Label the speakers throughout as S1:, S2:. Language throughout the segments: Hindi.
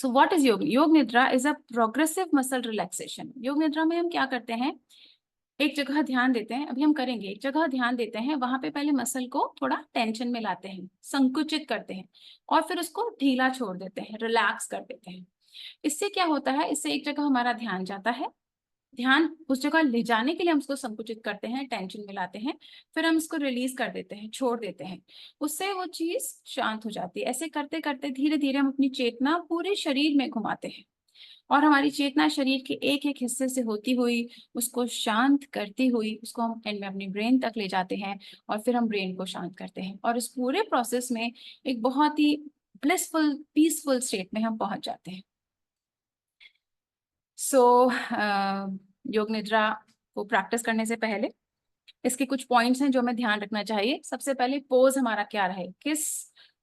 S1: सो व्हाट इज योग? योग निद्रा is a progressive muscle relaxation. योग निद्रा में हम क्या करते हैं, एक जगह ध्यान देते हैं, अभी हम करेंगे, एक जगह ध्यान देते हैं, वहां पे पहले मसल को थोड़ा टेंशन में लाते हैं, संकुचित करते हैं, और फिर उसको ढीला छोड़ देते हैं, रिलैक्स कर देते हैं। इससे क्या होता है, इससे एक जगह हमारा ध्यान जाता है, ध्यान उस जगह ले जाने के लिए हम उसको संकुचित करते हैं, टेंशन में लाते हैं, फिर हम इसको रिलीज कर देते हैं, छोड़ देते हैं, उससे वो चीज शांत हो जाती है। ऐसे करते करते धीरे धीरे हम अपनी चेतना पूरे शरीर में घुमाते हैं, और हमारी चेतना शरीर के एक एक हिस्से से होती हुई, उसको शांत करती हुई, उसको हम एंड में अपनी ब्रेन तक ले जाते हैं, और फिर हम ब्रेन को शांत करते हैं, और इस पूरे प्रोसेस में एक बहुत ही ब्लिसफुल पीसफुल स्टेट में हम पहुंच जाते हैं। सो योग निद्रा को प्रैक्टिस करने से पहले इसके कुछ पॉइंट्स हैं जो हमें ध्यान रखना चाहिए। सबसे पहले पोज हमारा क्या रहे, किस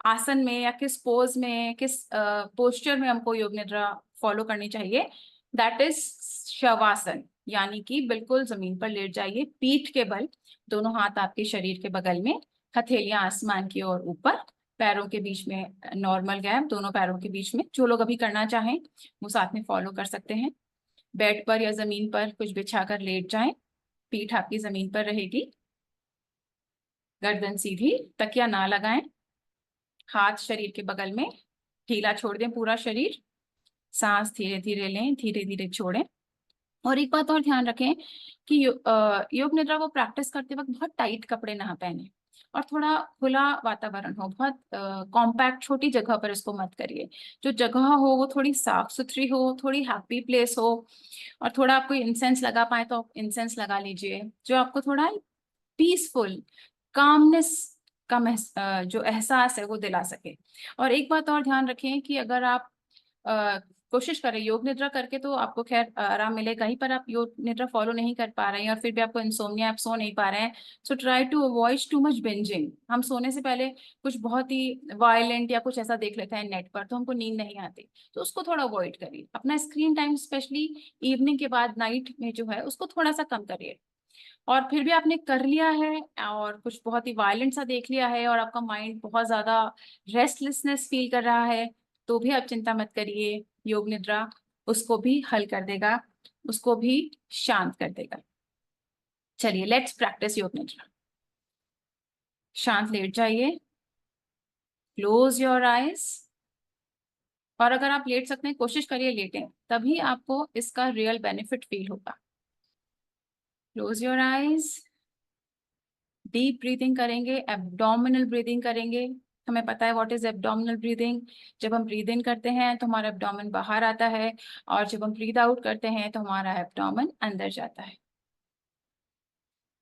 S1: आसन में या किस पोज में, किस पोस्चर में हमको योग निद्रा फॉलो करनी चाहिए। दैट इज शवासन, यानी कि बिल्कुल जमीन पर लेट जाइए, पीठ के बल, दोनों हाथ आपके शरीर के बगल में, हथेलियां आसमान की ओर ऊपर, पैरों के बीच में नॉर्मल गैप, दोनों पैरों के बीच में। जो लोग अभी करना चाहें वो साथ में फॉलो कर सकते हैं। बेड पर या जमीन पर कुछ बिछाकर लेट जाएं, पीठ आपकी जमीन पर रहेगी, गर्दन सीधी, तकिया ना लगाएं, हाथ शरीर के बगल में, ढीला छोड़ दें पूरा शरीर, सांस धीरे धीरे लें, धीरे धीरे छोड़ें। और एक बात और ध्यान रखें कि योग निद्रा को प्रैक्टिस करते वक्त बहुत टाइट कपड़े ना पहने, और थोड़ा खुला वातावरण हो, बहुत कॉम्पैक्ट छोटी जगह पर इसको मत करिए। जो जगह हो वो थोड़ी साफ सुथरी हो, थोड़ी हैप्पी प्लेस हो, और थोड़ा आपको इंसेंस लगा पाए तो आप इंसेंस लगा लीजिए, जो आपको थोड़ा पीसफुल कामनेस का जो एहसास है वो दिला सके। और एक बात और ध्यान रखें कि अगर आप कोशिश करें योग निद्रा करके, तो आपको खैर आराम मिलेगा ही, पर आप योग निद्रा फॉलो नहीं कर पा रहे हैं और फिर भी आपको इंसोम्निया, आप सो नहीं पा रहे हैं, so try to avoid too much binging. हम सोने से पहले कुछ बहुत ही वायलेंट या कुछ ऐसा देख लेते हैं नेट पर, तो हमको नींद नहीं आती, तो उसको थोड़ा अवॉइड करिए। अपना स्क्रीन टाइम स्पेशली इवनिंग के बाद, नाइट में जो है, उसको थोड़ा सा कम करिए। और फिर भी आपने कर लिया है और कुछ बहुत ही वायलेंट सा देख लिया है, और आपका माइंड बहुत ज्यादा रेस्टलेसनेस फील कर रहा है, तो भी आप चिंता मत करिए, योग निद्रा उसको भी हल कर देगा, उसको भी शांत कर देगा। चलिए लेट्स प्रैक्टिस योग निद्रा। शांत लेट जाइए, क्लोज योर आईज, और अगर आप लेट सकते हैं कोशिश करिए लेटें, तभी आपको इसका रियल बेनिफिट फील होगा। Close your eyes, deep breathing करेंगे, एब्डोमिनल ब्रीदिंग करेंगे। हमें पता है व्हाट इज एब्डोमिनल ब्रीदिंग। जब हम ब्रीद इन करते हैं तो हमारा एब्डोमेन बाहर आता है, और जब हम ब्रीद आउट करते हैं तो हमारा एब्डोमेन अंदर जाता है।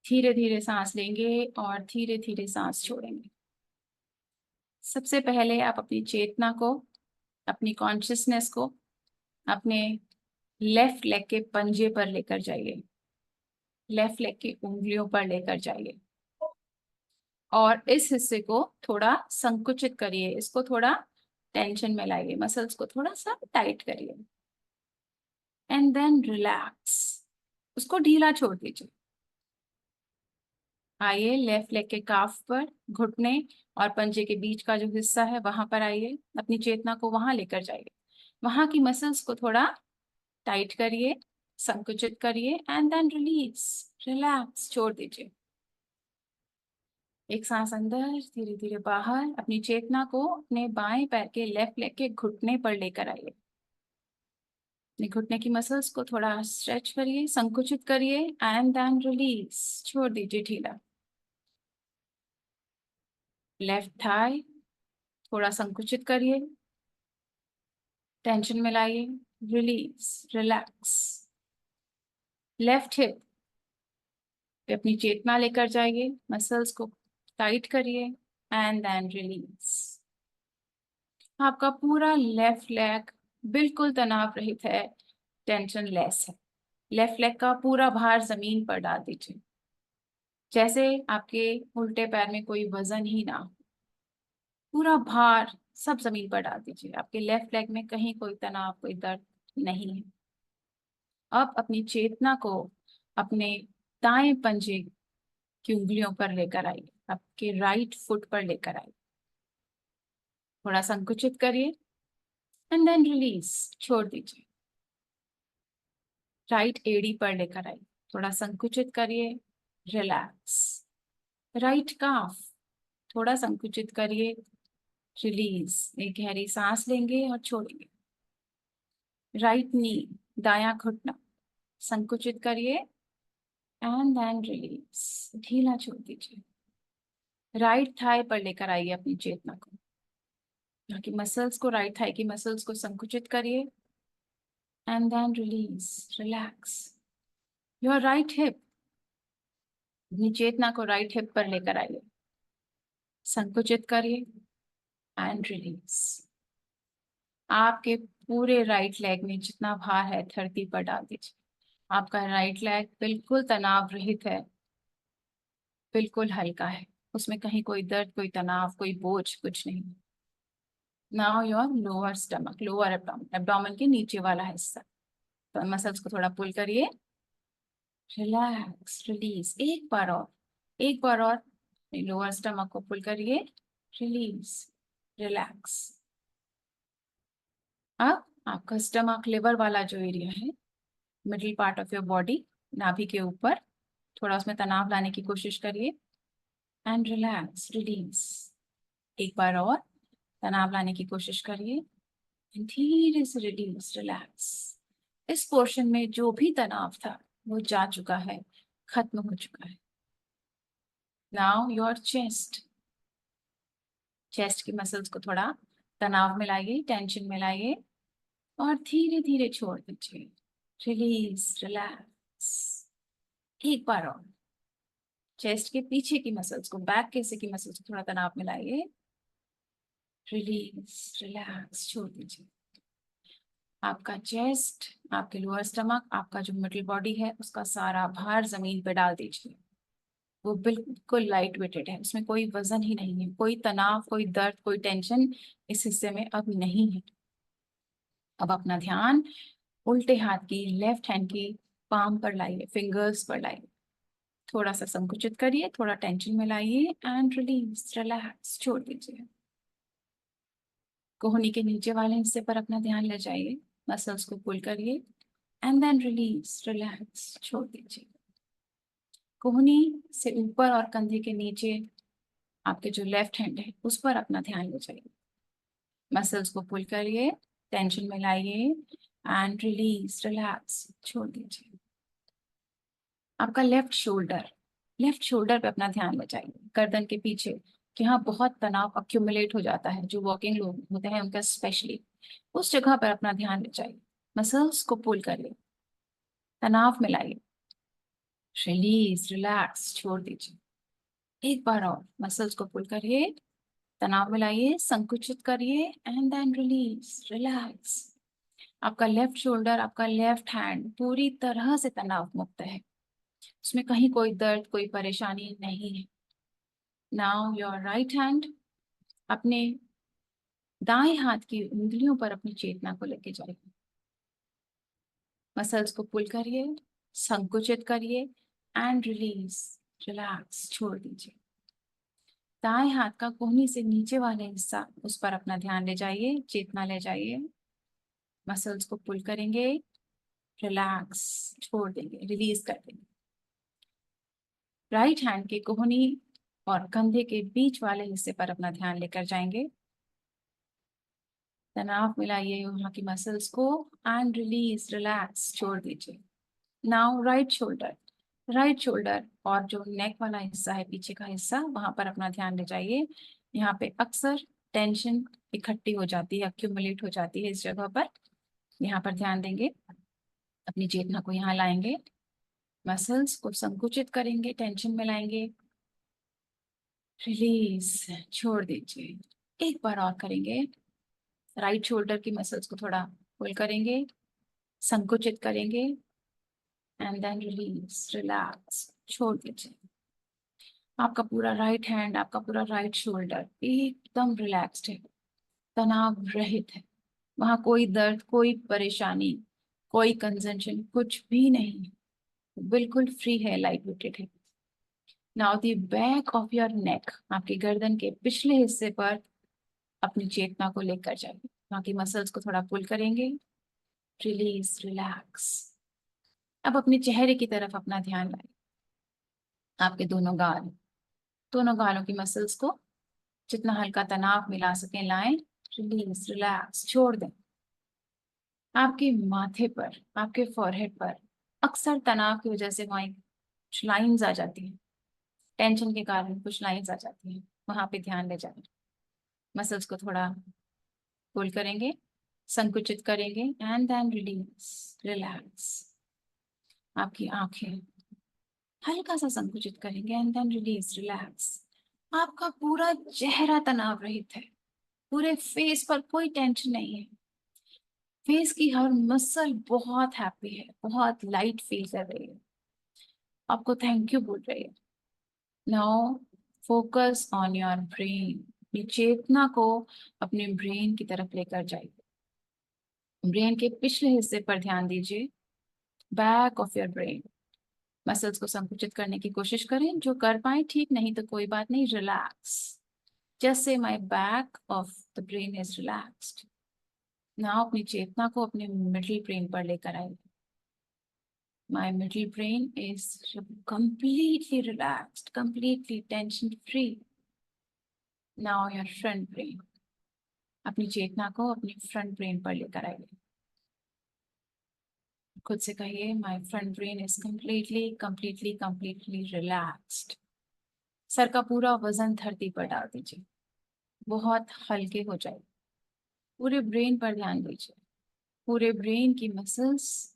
S1: धीरे धीरे सांस लेंगे और धीरे धीरे सांस छोड़ेंगे। सबसे पहले आप अपनी चेतना को, अपनी कॉन्शियसनेस को अपने लेफ्ट लेग के पंजे पर लेकर जाइए, लेफ्ट लेग की उंगलियों पर लेकर जाइए, और इस हिस्से को थोड़ा संकुचित करिए, इसको थोड़ा टेंशन में लाइए, मसल्स को थोड़ा सा टाइट करिए, एंड देन रिलैक्स, उसको ढीला छोड़ दीजिए। आइए लेफ्ट लेग के काफ पर, घुटने और पंजे के बीच का जो हिस्सा है वहां पर आइए, अपनी चेतना को वहां लेकर जाइए, वहां की मसल्स को थोड़ा टाइट करिए, संकुचित करिए, एंड देन रिलीज, रिलैक्स, छोड़ दीजिए। एक सांस अंदर, धीरे धीरे बाहर। अपनी चेतना को अपने बाएं पैर के लेफ्ट लेग के घुटने पर लेकर आइए, अपने घुटने की मसल्स को थोड़ा स्ट्रेच करिए, संकुचित करिए, एंड देन रिलीज, छोड़ दीजिए ढीला। लेफ्ट थाई थोड़ा संकुचित करिए, टेंशन में लाइए, रिलीज, रिलैक्स। लेफ्ट हिप पे अपनी चेतना लेकर जाइए, मसल्स को टाइट करिए, एंड देन रिलीज। आपका पूरा लेफ्ट लेग बिल्कुल तनाव रहित है, टेंशन लेस है। लेफ्ट लेग का पूरा भार जमीन पर डाल दीजिए, जैसे आपके उल्टे पैर में कोई वजन ही ना हो। पूरा भार सब जमीन पर डाल दीजिए, आपके लेफ्ट लेग में कहीं कोई तनाव, कोई दर्द नहीं है। अब अपनी चेतना को अपने दाएं पंजे की उंगलियों पर लेकर आइए, आपके राइट फुट पर लेकर आइए, थोड़ा संकुचित करिए, एंड देन रिलीज, छोड़ दीजिए। राइट एडी पर लेकर आइए, थोड़ा संकुचित करिए, रिलैक्स। राइट काफ थोड़ा संकुचित करिए, रिलीज। एक गहरी सांस लेंगे और छोड़ेंगे। राइट नी, दायां घुटना संकुचित करिए एंड देन रिलीज, ढीला छोड़ दीजिए। राइट थाई पर लेकर आइए अपनी चेतना को, यहाँ की मसल्स को, राइट थाई की मसल्स को संकुचित करिए and then release, relax. Your right hip, अपनी चेतना को राइट हिप पर लेकर आइए, संकुचित करिए एंड रिलीज। आपके पूरे राइट लेग में जितना भार है धरती पर डाल दीजिए। आपका राइट लेग बिल्कुल तनाव रहित है, बिल्कुल हल्का है, उसमें कहीं कोई दर्द, कोई तनाव, कोई बोझ कुछ नहीं। Now your lower stomach, lower abdomen, abdomen के नीचे वाला हिस्सा, तो मसल्स को थोड़ा पुल करिए, रिलैक्स, रिलीज। एक बार और लोअर स्टमक को पुल करिए, रिलीज, रिलैक्स। अब आपका स्टमक, लिवर वाला जो एरिया है, middle part of your body, नाभि के ऊपर, थोड़ा उसमें तनाव लाने की कोशिश करिए एंड रिलैक्स, रिलीज। एक बार और तनाव लाने की कोशिश करिए, धीरे से रिलीज, रिलैक्स। इस पोर्शन में जो भी तनाव था वो जा चुका है, खत्म हो चुका है। नाउ योर चेस्ट, चेस्ट की मसल्स को थोड़ा तनाव में लाइए, टेंशन में लाइए और धीरे धीरे छोड़ दीजिए, रिलीज, रिलैक्स। एक बार और चेस्ट के पीछे की मसल्स को, बैक के हिस्से की मसल्स को थोड़ा तनाव में लाइए, रिलीज, रिलैक्स, छोड़ दीजिए। आपका चेस्ट, आपके लोअर स्टमक, आपका जो मिडिल बॉडी है, उसका सारा भार जमीन पे डाल दीजिए। वो बिल्कुल लाइट वेटेड है, उसमें कोई वजन ही नहीं है, कोई तनाव, कोई दर्द, कोई टेंशन इस हिस्से में अब नहीं है। अब अपना ध्यान उल्टे हाथ की, लेफ्ट हैंड की पाम पर लाइए, फिंगर्स पर लाइए। थोड़ा सा संकुचित करिए, थोड़ा टेंशन में लाइए एंड रिलीज, रिलैक्स, छोड़ दीजिए। कोहनी के नीचे वाले हिस्से पर अपना ध्यान ले जाइए, मसल्स को पुल करिए एंड देन रिलीज, रिलैक्स, छोड़ दीजिए। कोहनी से ऊपर और कंधे के नीचे आपके जो लेफ्ट हैंड है उस पर अपना ध्यान ले जाइए, मसल्स को पुल करिए, टेंशन में लाइए एंड रिलीज, रिलैक्स, छोड़ दीजिए। आपका लेफ्ट शोल्डर पे अपना ध्यान ले जाइए, गर्दन के पीछे, यहाँ बहुत तनाव अक्यूमुलेट हो जाता है, जो वॉकिंग लोग होते हैं उनका स्पेशली, उस जगह पर अपना ध्यान ले जाइए, मसल्स को पुल करिए, तनाव में लाइए, रिलीज, रिलैक्स, छोड़ दीजिए। एक बार और मसल्स को पुल करिए, तनाव में लाइए, संकुचित करिए एंड देन रिलीज, रिलैक्स। आपका लेफ्ट शोल्डर, आपका लेफ्ट हैंड पूरी तरह से तनाव मुक्त है, उसमें कहीं कोई दर्द, कोई परेशानी नहीं है। नाउ योर राइट हैंड, अपने दाएं हाथ की उंगलियों पर अपनी चेतना को लेके जाइए, मसल्स को पुल करिए, संकुचित करिए एंड रिलीज, रिलैक्स, छोड़ दीजिए। दाएं हाथ का कोहनी से नीचे वाले हिस्सा, उस पर अपना ध्यान ले जाइए, चेतना ले जाइए, मसल्स को पुल करेंगे, रिलैक्स, छोड़ देंगे, रिलीज कर देंगे। राइट हैंड के कोहनी और कंधे के बीच वाले हिस्से पर अपना ध्यान लेकर जाएंगे, तनाव मिलाइए वहां की मसल्स को एंड रिलीज, रिलैक्स, छोड़ दीजिए। नाउ राइट शोल्डर और जो नेक वाला हिस्सा है, पीछे का हिस्सा, वहां पर अपना ध्यान ले जाइए। यहाँ पे अक्सर टेंशन इकट्ठी हो जाती है, अक्यूमुलेट हो जाती है इस जगह पर, यहाँ पर ध्यान देंगे, अपनी चेतना को यहाँ लाएंगे, मसल्स को संकुचित करेंगे, टेंशन में लाएंगे, रिलीज, छोड़ दीजिए। एक बार और करेंगे, राइट शोल्डर की मसल्स को थोड़ा पुल करेंगे, संकुचित करेंगे एंड देन रिलीज, रिलैक्स, छोड़ दीजिए। आपका पूरा राइट हैंड, आपका पूरा राइट शोल्डर एकदम रिलैक्स्ड है, तनाव रहित है, वहां कोई दर्द, कोई परेशानी, कोई कंजंशन कुछ भी नहीं है, बिल्कुल फ्री है, लाइट वेटेड है। Now the back of your neck, आपके गर्दन के पिछले हिस्से पर अपनी चेतना को लेकर जाइए, बाकी मसल्स को थोड़ा पुल करेंगे, रिलीज, रिलैक्स। अब अपने चेहरे की तरफ अपना ध्यान लाएं। आपके दोनों गालों की मसल्स को जितना हल्का तनाव मिला सकें लाएं, रिलीज, रिलैक्स, छोड़ दें। आपके माथे पर, आपके फॉरहेड पर अक्सर तनाव की वजह से वहां कुछ लाइंस आ जाती हैं, टेंशन के कारण कुछ लाइंस आ जाती हैं, वहां पे ध्यान ले जाएं। मसल्स को थोड़ा पुल करेंगे, संकुचित करेंगे एंड देन रिलीज, रिलैक्स। आपकी आंखें हल्का सा संकुचित करेंगे एंड देन रिलीज, रिलैक्स। आपका पूरा चेहरा तनाव रहित है, पूरे फेस पर कोई टेंशन नहीं है। फेस की हर मसल बहुत हैप्पी है, बहुत लाइट फील कर रही है, आपको थैंक यू बोल रही है। Now focus on your brain. अपनी चेतना को अपने ब्रेन की तरफ लेकर जाइए। ब्रेन के पिछले हिस्से पर ध्यान दीजिए, back of your brain. Muscles को संकुचित करने की कोशिश करें, जो कर पाए ठीक, नहीं तो कोई बात नहीं, relax. Just say my back of the brain is relaxed. Now अपनी चेतना को अपने मिडिल ब्रेन पर लेकर आइए। My middle brain is completely relaxed, completely tension free. Now your front brain. अपनी चेतना को अपनी फ्रंट ब्रेन पर लेकर आइए। खुद से कहिए, माई front brain is completely, completely, completely relaxed. Sir का पूरा वजन धरती पर डाल दीजिए, बहुत हल्के हो जाए। पूरे ब्रेन पर ध्यान दीजिए, पूरे ब्रेन की मसल्स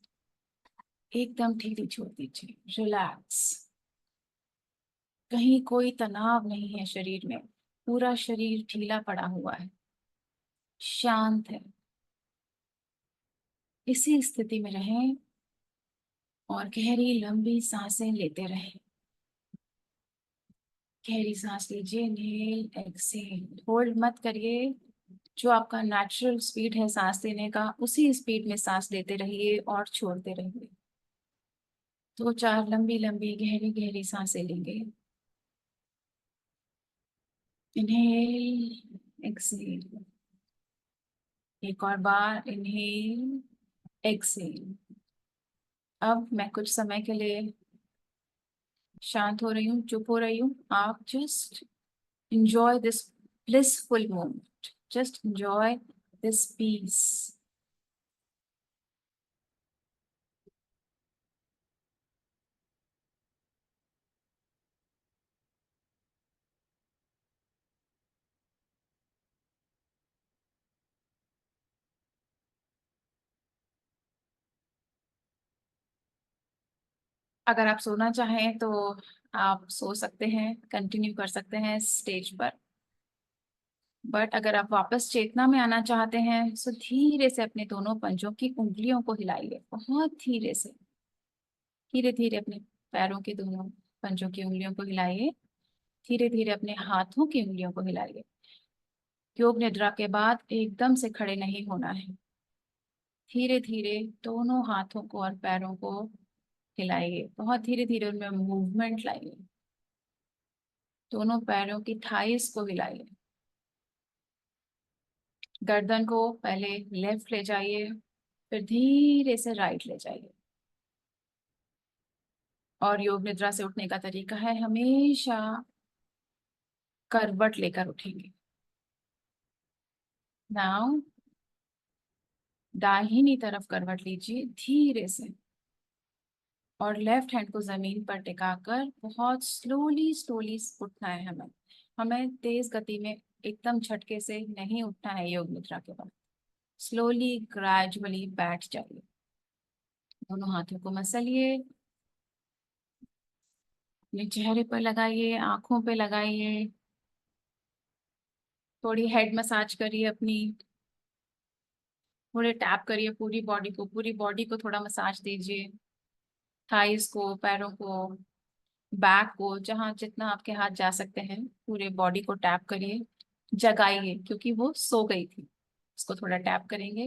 S1: एकदम ढीली छोड़ दीजिए, रिलैक्स। कहीं कोई तनाव नहीं है शरीर में, पूरा शरीर ढीला पड़ा हुआ है, शांत है। इसी स्थिति में रहें और गहरी लंबी सांसें लेते रहें। गहरी सांस लीजिए, इनहेल, एक्सहेल, होल्ड मत करिए। जो आपका नेचुरल स्पीड है सांस लेने का, उसी स्पीड में सांस लेते रहिए और छोड़ते रहिए। 2-4 लंबी लंबी गहरी गहरी सांसें लेंगे। इनहेल, एक्सहेल, एक और बार, इनहेल, एक्सहेल। अब मैं कुछ समय के लिए शांत हो रही हूँ, चुप हो रही हूँ। आप just enjoy this blissful moment. Just enjoy this peace. अगर आप सोना चाहें तो आप सो सकते हैं, कंटिन्यू कर सकते हैं स्टेज पर। बट अगर आप वापस चेतना में आना चाहते हैं तो धीरे से अपने दोनों पंजों की उंगलियों को हिलाइए, बहुत धीरे से। धीरे धीरे अपने पैरों के दोनों पंजों की उंगलियों को हिलाइए। धीरे धीरे अपने हाथों की उंगलियों को हिलाइए। योग निद्रा के बाद एकदम से खड़े नहीं होना है। धीरे धीरे दोनों हाथों को और पैरों को हिलाइए, बहुत धीरे धीरे उनमें मूवमेंट लाइए। दोनों पैरों की थाइस को हिलाइए। गर्दन को पहले लेफ्ट ले जाइए, फिर धीरे से राइट ले जाइए। और योग निद्रा से उठने का तरीका है, हमेशा करवट लेकर उठेंगे। नाउ दाहिनी तरफ करवट लीजिए धीरे से, और लेफ्ट हैंड को जमीन पर टिकाकर बहुत स्लोली स्लोली उठना है हमें। हमें तेज गति में एकदम झटके से नहीं उठना है। योग मुद्रा के बाद स्लोली ग्रेजुअली बैठ जाइए। दोनों हाथों को मसलिए, अपने चेहरे पर लगाइए, आंखों पे लगाइए। थोड़ी हेड मसाज करिए अपनी, थोड़े टैप करिए पूरी बॉडी को थोड़ा मसाज दीजिए। थाइस को, पैरों को, बैक को, जहाँ जितना आपके हाथ जा सकते हैं पूरे बॉडी को टैप करिए। जगाइए, क्योंकि वो सो गई थी, उसको थोड़ा टैप करेंगे।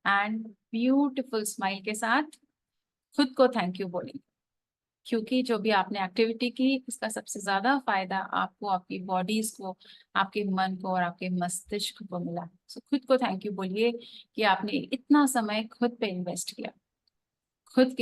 S1: एंड ब्यूटीफुल स्माइल के साथ खुद को थैंक यू बोलेंगे। क्योंकि जो भी आपने एक्टिविटी की उसका सबसे ज्यादा फायदा आपको, आपकी बॉडीज को, आपके मन को और आपके मस्तिष्क को मिला। सो खुद को थैंक यू बोलिए कि आपने इतना समय खुद पे इन्वेस्ट किया, खुद के